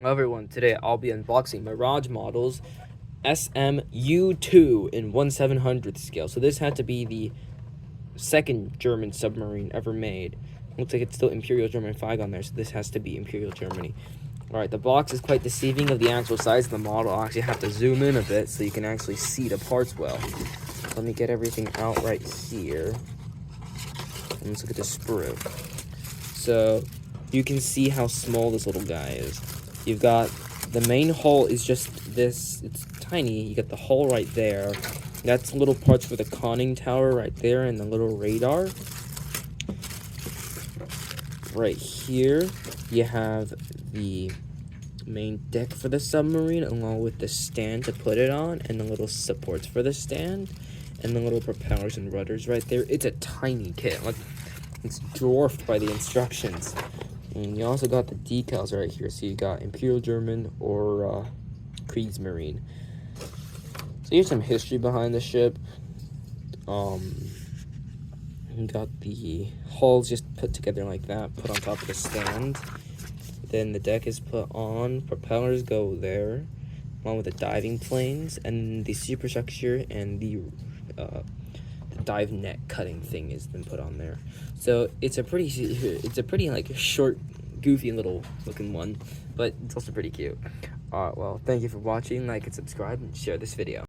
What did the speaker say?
Hello everyone, today I'll be unboxing Mirage models Submarine U-2 in 1/700th scale. So this had to be the second German submarine ever made. Looks like it's still Imperial German flag on there, so this has to be Imperial Germany. Alright, the box is quite deceiving of the actual size of the model. I'll actually have to zoom in a bit so you can actually see the parts well. Let me get everything out right here. And let's look at the sprue. So you can see how small this little guy is. You've got the main hull is just this, it's tiny. You got the hull right there. That's little parts for the conning tower right there and the little radar. Right here, you have the main deck for the submarine along with the stand to put it on and the little supports for the stand and the little propellers and rudders right there. It's a tiny kit. Like, it's dwarfed by the instructions. And you also got the decals right here. So you got Imperial German or Kriegsmarine. So here's some history behind the ship. You got the hulls just put together like that, put on top of the stand. Then the deck is put on, propellers go there, along with the diving planes, and the superstructure and the dive net cutting thing has been put on there. So it's a pretty like short, goofy little looking one, but it's also pretty cute. Well, thank you for watching. Like and subscribe and share this video.